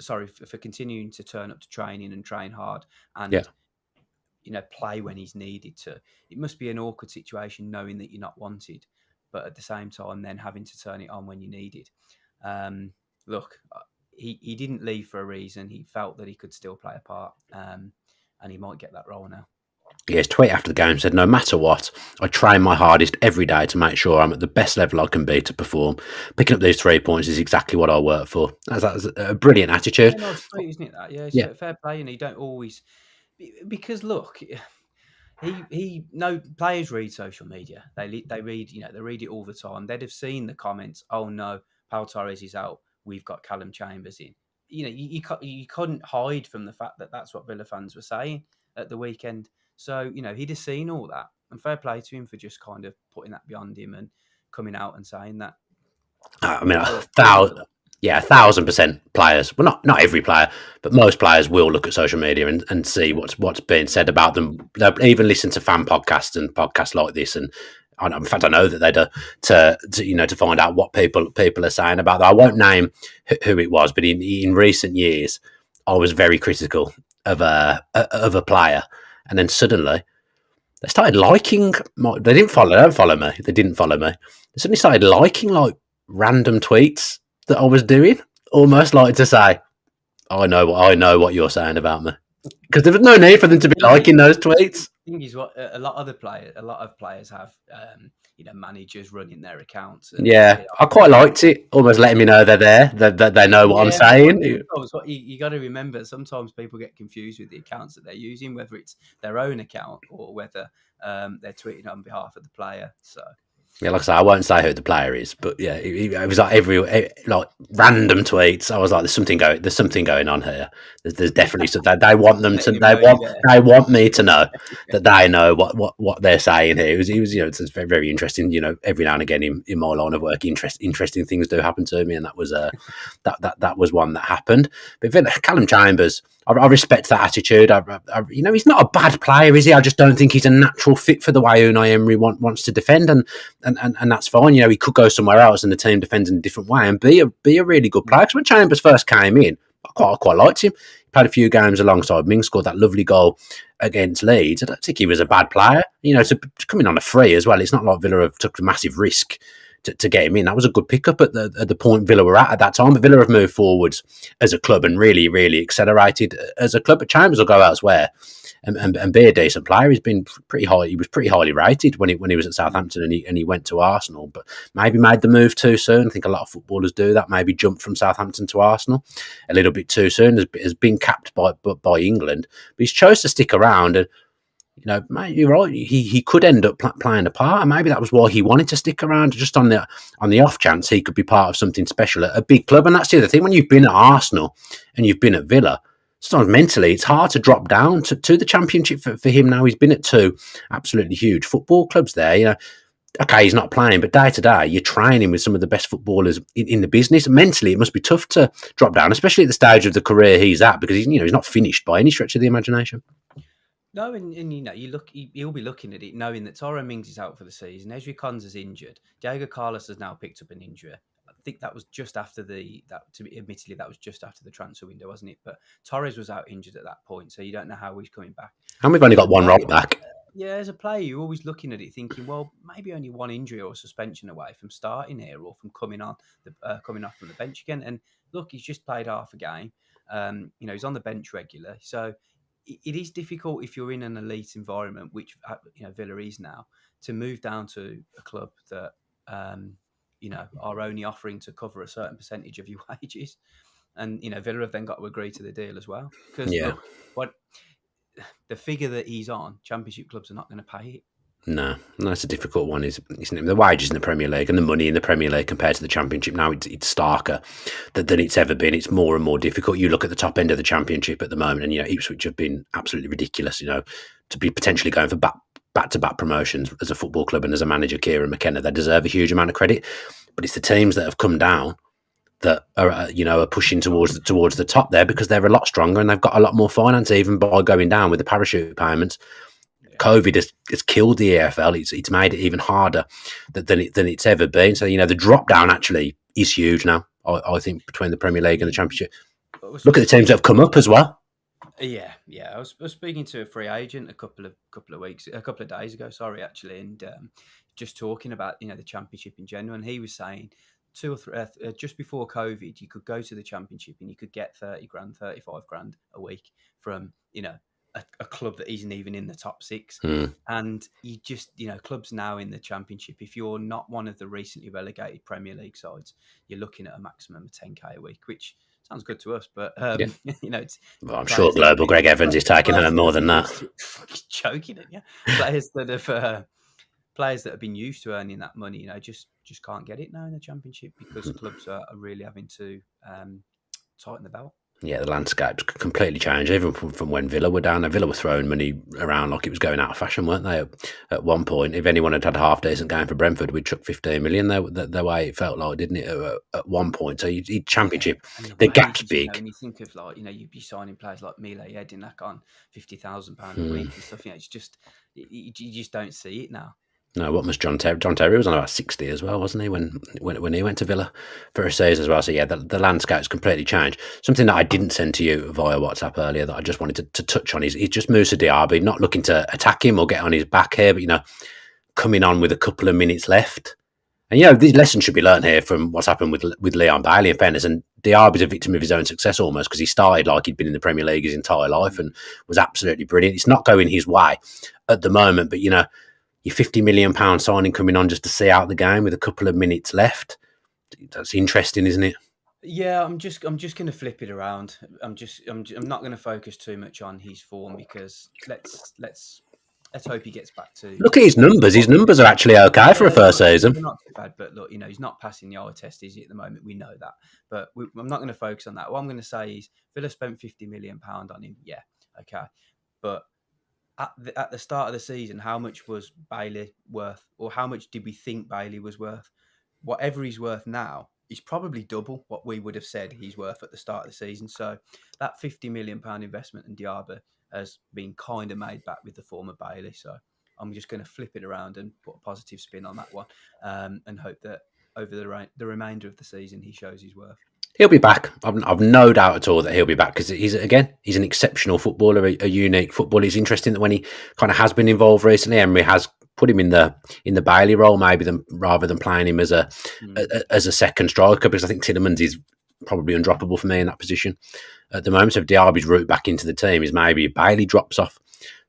Speaker 2: For continuing to turn up to training and train hard and play when he's needed to. It must be an awkward situation knowing that you're not wanted, but at the same time then having to turn it on when you need it. Look, he didn't leave for a reason. He felt that he could still play a part, and he might get that role now.
Speaker 1: Yeah, his tweet after the game said, "No matter what, I train my hardest every day to make sure I'm at the best level I can be to perform. Picking up these 3 points is exactly what I work for." That's a brilliant attitude.
Speaker 2: Yeah, nice tweet, isn't it? That it's fair play, and you don't always because look, players read social media. They read they read it all the time. They'd have seen the comments. Oh no, Pau Torres is out. We've got Callum Chambers in. You couldn't hide from the fact that that's what Villa fans were saying at the weekend. So, he'd have seen all that. And fair play to him for just kind of putting that beyond him and coming out and saying that.
Speaker 1: I mean, 1,000% players. Well, not every player, but most players will look at social media and see what's being said about them. They'll even listen to fan podcasts and podcasts like this. And in fact, I know that they do to find out what people are saying about that. I won't name who it was, but in recent years, I was very critical of a player. And then suddenly, they started liking. They don't follow me. They didn't follow me. They suddenly started liking like random tweets that I was doing, almost like to say, "I know what you're saying about me," because there was no need for them to be liking those tweets.
Speaker 2: The thing is, what a lot of players have, managers running their accounts. And
Speaker 1: I quite liked it, almost letting me know they're there, that they know what I'm saying.
Speaker 2: You got to remember, sometimes people get confused with the accounts that they're using, whether it's their own account or whether they're tweeting on behalf of the player. So
Speaker 1: Yeah, like I say, I won't say who the player is, but yeah, it was like like random tweets. I was like, there's something going on here. There's definitely something. They want them to.
Speaker 2: Letting him know you're there.
Speaker 1: They want me to know that they know what they're saying here. He was, it's very, very interesting. Every now and again in my line of work, interesting things do happen to me, and that was that was one that happened. But Callum Chambers, I respect that attitude. He's not a bad player, is he? I just don't think he's a natural fit for the way Unai Emery wants to defend, and that's fine. He could go somewhere else and the team defends in a different way and be a really good player. Because when Chambers first came in, I quite liked him. He played a few games alongside Ming, scored that lovely goal against Leeds. I don't think he was a bad player. To come in on a free as well. It's not like Villa have took a massive risk to get him in. That was a good pickup at the point Villa were at that time. But Villa have moved forwards as a club and really, really accelerated as a club. But Chambers will go elsewhere and be a decent player. He's been pretty high. He was pretty highly rated when he was at Southampton and he went to Arsenal. But maybe made the move too soon. I think a lot of footballers do that. Maybe jumped from Southampton to Arsenal a little bit too soon. Has been capped by England. But he's chose to stick around and. Mate, you're right. He could end up playing a part, and maybe that was why he wanted to stick around, just on the off chance he could be part of something special at a big club. And that's the other thing: when you've been at Arsenal and you've been at Villa, sometimes mentally it's hard to drop down to the Championship for him. Now he's been at two absolutely huge football clubs there. Okay, he's not playing, but day to day, you're training with some of the best footballers in the business. Mentally, it must be tough to drop down, especially at the stage of the career he's at, because he's not finished by any stretch of the imagination.
Speaker 2: No, and he'll be looking at it knowing that Tyrone Mings is out for the season. Ezri Konsa's injured. Diego Carlos has now picked up an injury. I think that was just after admittedly, that was just after the transfer window, wasn't it? But Torres was out injured at that point, so you don't know how he's coming back.
Speaker 1: And we've only got one right back.
Speaker 2: Yeah, as a player, you're always looking at it thinking, well, maybe only one injury or suspension away from starting here or from coming off from the bench again. And look, he's just played half a game. He's on the bench regular, so it is difficult if you're in an elite environment, which Villa is now, to move down to a club that are only offering to cover a certain percentage of your wages, and Villa have then got to agree to the deal as well. Because look, the figure that he's on, Championship clubs are not going to pay it.
Speaker 1: No, it's a difficult one, isn't it? The wages in the Premier League and the money in the Premier League compared to the Championship now, it's starker than it's ever been. It's more and more difficult. You look at the top end of the Championship at the moment, and Ipswich have been absolutely ridiculous. To be potentially going for back-to-back promotions as a football club and as a manager, Kieran McKenna, they deserve a huge amount of credit. But it's the teams that have come down that are pushing towards the top there because they're a lot stronger and they've got a lot more finance, even by going down with the parachute payments. COVID has killed the EFL. It's made it even harder than it's ever been. So the drop down actually is huge now. I think between the Premier League and the Championship. Look at the teams that have come up as well.
Speaker 2: Yeah. I was speaking to a free agent a couple of days ago. Sorry, actually, and just talking about the Championship in general. And he was saying 2 or 3 just before COVID, you could go to the Championship and you could get 30 grand, 35 grand a week from a club that isn't even in the top 6. And you just, clubs now in the Championship, if you're not one of the recently relegated Premier League sides, you're looking at a maximum of 10k a week, which sounds good to us, but it's.
Speaker 1: Well, I'm sure global Gregg Evans is taking home more than that.
Speaker 2: Fucking joking, yeah. Players that have been used to earning that money, just can't get it now in the Championship because clubs are really having to tighten the belt.
Speaker 1: Yeah, the landscape's completely changed, even from when Villa were down there. Villa were throwing money around like it was going out of fashion, weren't they, at one point? If anyone had had a half-decent game for Brentford, we'd chuck 15 million the way it felt like, didn't it, at one point? So you Championship, the gap's big.
Speaker 2: When you think of, you'd be signing players like Mile Jedinak on £50,000 a week and stuff, it's just, you just don't see it now.
Speaker 1: No, what was John Terry? John Terry was on about 60 as well, wasn't he, when he went to Villa for a season as well? So, yeah, the landscape's completely changed. Something that I didn't send to you via WhatsApp earlier that I just wanted to touch on is just Moussa Diaby, not looking to attack him or get on his back here, but, coming on with a couple of minutes left. And, these lessons should be learned here from what's happened with Leon Bailey in fairness. And Diaby's a victim of his own success almost because he started like he'd been in the Premier League his entire life and was absolutely brilliant. It's not going his way at the moment, but, your £50 million signing coming on just to see out the game with a couple of minutes left. That's interesting, isn't it?
Speaker 2: Yeah, I'm just going to flip it around. I'm not going to focus too much on his form because let's let's hope he gets back to.
Speaker 1: Look at his numbers. His numbers are actually okay for a first season.
Speaker 2: They're not too bad, but look, he's not passing the eye test, is he, at the moment? We know that. But I'm not going to focus on that. What I'm going to say is Villa spent £50 million on him. Yeah, okay. But at the start of the season, how much was Bailey worth? Or how much did we think Bailey was worth? Whatever he's worth now, he's probably double what we would have said he's worth at the start of the season. So that £50 million investment in Diaba has been kind of made back with the form of Bailey. So I'm just going to flip it around and put a positive spin on that one, and hope that over the remainder of the season he shows his worth.
Speaker 1: He'll be back. I've no doubt at all that he'll be back because he's an exceptional footballer, a unique footballer. It's interesting that when he kind of has been involved recently, Emery has put him in the Bailey role rather than playing him as a second striker, because I think Tielemans is probably undroppable for me in that position at the moment. So if Diaby's route back into the team is maybe Bailey drops off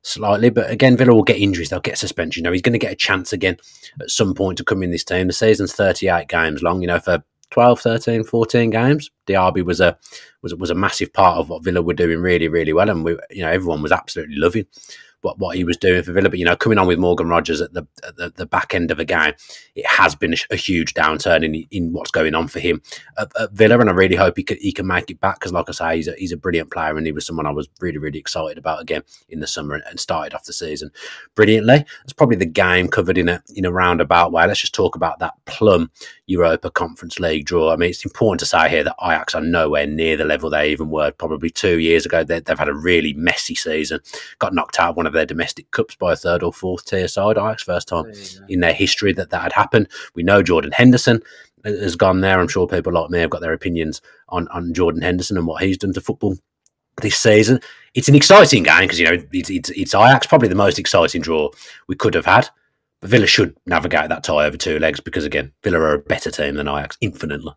Speaker 1: slightly, but again, Villa will get injuries, they'll get suspension. He's going to get a chance again at some point to come in this team. The season's 38 games long, for 12, 13, 14 games. Diaby was a massive part of what Villa were doing really, really well, and everyone was absolutely loving what he was doing for Villa. But coming on with Morgan Rogers at the back end of a game, it has been a huge downturn in what's going on for him at Villa, and I really hope he can make it back, because, like I say, he's a brilliant player, and he was someone I was really, really excited about again in the summer, and started off the season brilliantly. That's probably the game covered in a roundabout way. Let's just talk about that plum Europa Conference League draw. I mean, it's important to say here that Ajax are nowhere near the level they even were probably 2 years ago. They've had a really messy season, got knocked out of one of their domestic cups by a third or fourth tier side. Ajax, first time in their history that had happened. We know Jordan Henderson has gone there. I'm sure people like me have got their opinions on Jordan Henderson and what he's done to football this season. It's an exciting game because it's Ajax, probably the most exciting draw we could have had. But Villa should navigate that tie over two legs because, again, Villa are a better team than Ajax, infinitely.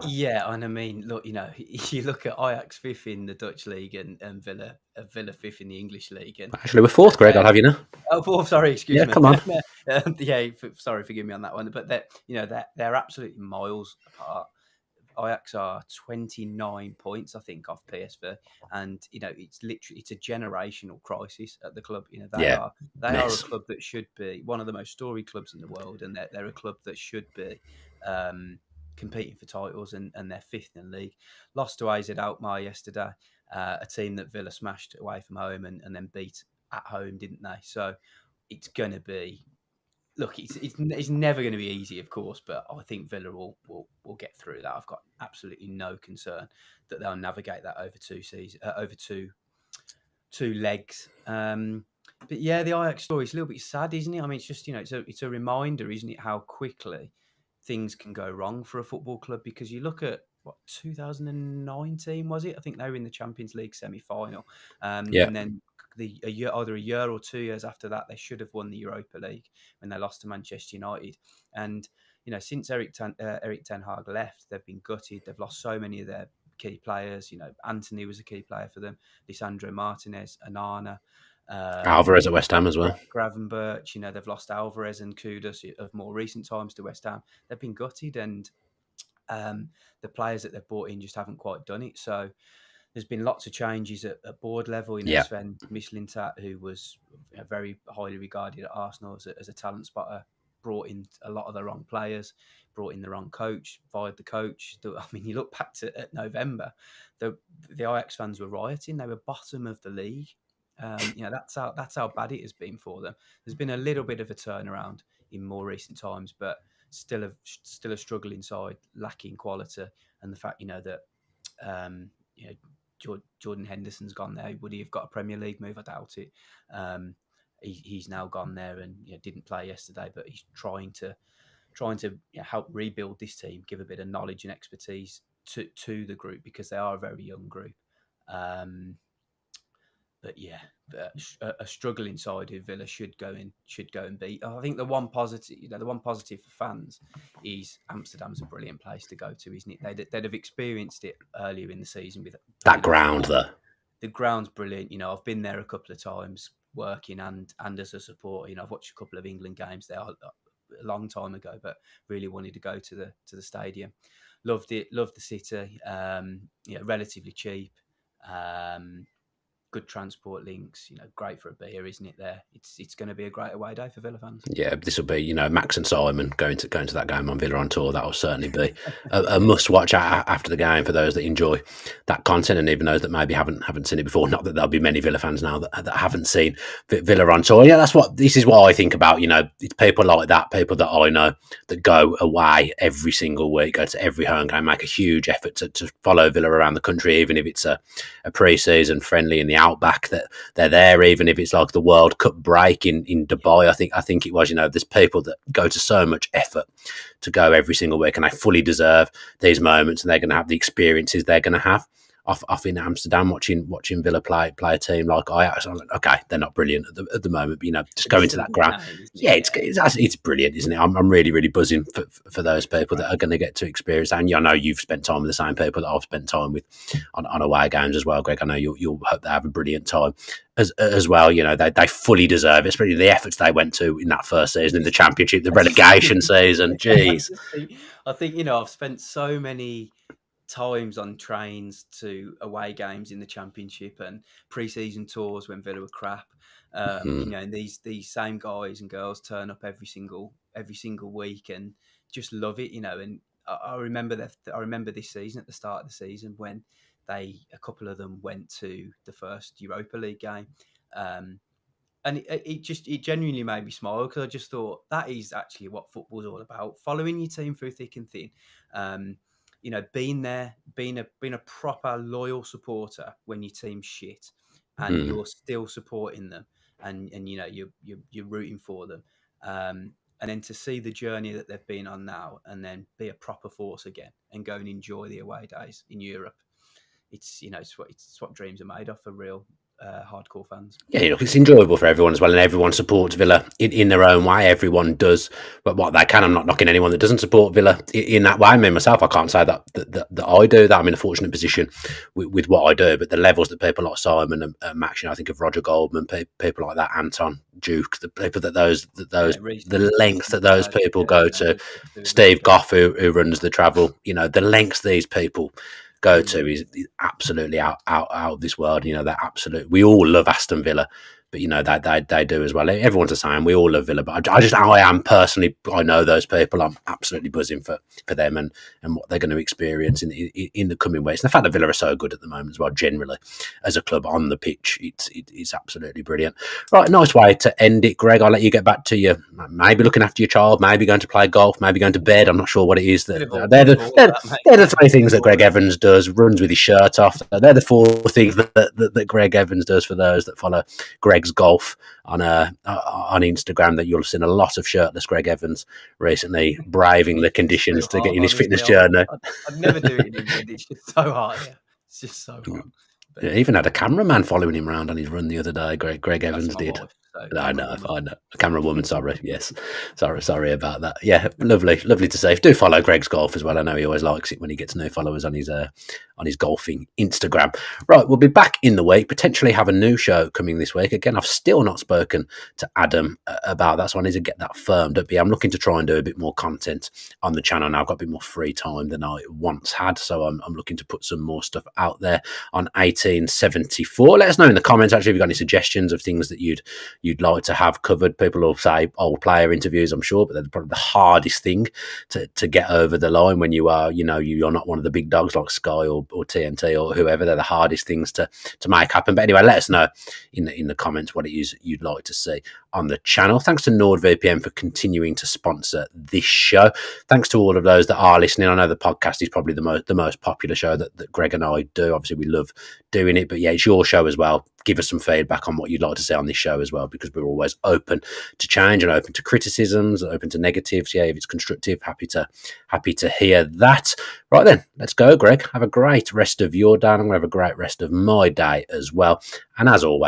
Speaker 2: Yeah, and I mean, look, you look at Ajax fifth in the Dutch league and Villa fifth in the English league. And
Speaker 1: actually, we're fourth, Greg. I'll have you know.
Speaker 2: Oh, fourth. Sorry, excuse me.
Speaker 1: Come on.
Speaker 2: Sorry, forgive me on that one. But they're absolutely miles apart. Ajax are 29 points, I think, off PSV, and it's a generational crisis at the club. They are a club that should be one of the most storied clubs in the world, and they're a club that should be competing for titles, and they're fifth in the league. Lost to AZ Alkmaar yesterday, a team that Villa smashed away from home and then beat at home, didn't they? So it's going to be. Look, it's never going to be easy, of course, but I think Villa will get through that. I've got absolutely no concern that they'll navigate that over two legs. But yeah, the Ajax story is a little bit sad, isn't it? I mean, it's just it's a reminder, isn't it, how quickly things can go wrong for a football club, because you look at 2019 was it? I think they were in the Champions League semi-final, and then either a year or 2 years after that, they should have won the Europa League when they lost to Manchester United. And since Eric Ten Hag left, they've been gutted. They've lost so many of their key players. Anthony was a key player for them. Lisandro Martinez, Anana.
Speaker 1: Alvarez at West Ham as well.
Speaker 2: Gravenberch, they've lost Alvarez and Kudus of more recent times to West Ham. They've been gutted, and the players that they've brought in just haven't quite done it. So there's been lots of changes at board level. Sven Mislintat, who was very highly regarded at Arsenal as a talent spotter, brought in a lot of the wrong players, brought in the wrong coach, fired the coach. I mean, you look back at November, the Ajax fans were rioting. They were bottom of the league. That's how bad it has been for them. There's been a little bit of a turnaround in more recent times, but still a struggling side, lacking quality, and the fact that Jordan Henderson's gone there. Would he have got a Premier League move? I doubt it. He's now gone there and didn't play yesterday, but he's trying to help rebuild this team, give a bit of knowledge and expertise to the group, because they are a very young group. But a struggling side who Villa should go and beat. I think the one positive for fans is Amsterdam's a brilliant place to go to, isn't it? They'd have experienced it earlier in the season with
Speaker 1: that ground there.
Speaker 2: The ground's brilliant. I've been there a couple of times working and as a supporter. I've watched a couple of England games there a long time ago, but really wanted to go to the stadium. Loved it. Loved the city. Relatively cheap. good transport links. Great for a beer, isn't it? There, it's going to be a great away day for Villa fans.
Speaker 1: Yeah, this will be, Max and Simon going to that game on Villa on tour. That will certainly be a must watch after the game for those that enjoy that content, and even those that maybe haven't seen it before. Not that there'll be many Villa fans now that haven't seen Villa on tour. Yeah, this is what I think about. It's people like that, people that I know that go away every single week, go to every home game, make a huge effort to follow Villa around the country, even if it's a pre-season friendly in the outback, that they're there, even if it's like the World Cup break in Dubai. I think it was, there's people that go to so much effort to go every single week, and they fully deserve these moments, and they're going to have the experiences they're going to have off in Amsterdam watching Villa play a team like Ajax. I'm like, okay, they're not brilliant at the moment, but just going to that ground, it's brilliant, isn't it? I'm really, really buzzing for those people that are going to get to experience. And I know you've spent time with the same people that I've spent time with on away games as well, Greg. I know you'll hope they have a brilliant time as well. They fully deserve it, especially the efforts they went to in that first season in the Championship, the relegation season. Jeez,
Speaker 2: I think I've spent so many times on trains to away games in the Championship and pre-season tours when Villa were crap. And these same guys and girls turn up every single week and just love it. And I remember this season, at the start of the season, when a couple of them went to the first Europa League game. And it genuinely made me smile, because I just thought that is actually what football's all about: following your team through thick and thin. Being there, being a proper loyal supporter when your team's shit, and you're still supporting them, and you're rooting for them, and then to see the journey that they've been on now, and then be a proper force again, and go and enjoy the away days in Europe. It's what dreams are made of for real hardcore fans.
Speaker 1: Yeah, look, it's enjoyable for everyone as well, and everyone supports Villa in their own way. Everyone does, but what they can. I'm not knocking anyone that doesn't support Villa in that way. I mean, myself, I can't say that I do that. I'm in a fortunate position with what I do, but the levels that people like Simon and Max, I think of Roger Goldman, people like that, Anton Duke, the people the lengths that those people go to, Steve Goff, who runs the travel, the lengths these people go to is absolutely out of this world. They're absolute. We all love Aston Villa, but they do as well. Everyone's the same. We all love Villa, but I am personally, I know those people. I'm absolutely buzzing for them and what they're going to experience in the coming weeks. And the fact that Villa are so good at the moment as well, generally as a club on the pitch, it's absolutely brilliant. Right, nice way to end it, Greg. I'll let you get back to you. Maybe looking after your child, maybe going to play golf, maybe going to bed. I'm not sure what it is. They're the three things that Greg Evans does. Runs with his shirt off. They're the four things that Greg Evans does, for those that follow Greg's golf on Instagram, that you'll have seen a lot of shirtless Gregg Evans recently, braving the conditions to get in his fitness journey.
Speaker 2: I'd never do it in England. It's just so hard. Yeah. It's just so hard.
Speaker 1: Yeah, even had a cameraman following him around on his run the other day. Greg Evans did.
Speaker 2: Wife, so
Speaker 1: I know. A camera woman, sorry. Yes. Sorry about that. Yeah, lovely to see. Do follow Greg's golf as well. I know he always likes it when he gets new followers on his golfing Instagram. Right, we'll be back in the week, potentially have a new show coming this week. Again, I've still not spoken to Adam about that, so I need to get that firmed up. Yeah, I'm looking to try and do a bit more content on the channel now. I've got a bit more free time than I once had, so I'm looking to put some more stuff out there on 1874. Let us know in the comments, actually, if you've got any suggestions of things that you'd like to have covered. People will say old player interviews, I'm sure, but they're probably the hardest thing to get over the line when you are, you're not one of the big dogs like Sky or TNT or whoever. They're the hardest things to make happen. But anyway, let us know in the comments what it is you'd like to see on the channel. Thanks to NordVPN for continuing to sponsor this show. Thanks to all of those that are listening. I know the podcast is probably the most popular show that Greg and I do. Obviously, we love doing it, but yeah, it's your show as well. Give us some feedback on what you'd like to see on this show as well, because we're always open to change and open to criticisms, open to negatives. Yeah, if it's constructive, happy to hear that. Right then, let's go, Greg. Have a great rest of your day. I'm going to have a great rest of my day as well. And as always,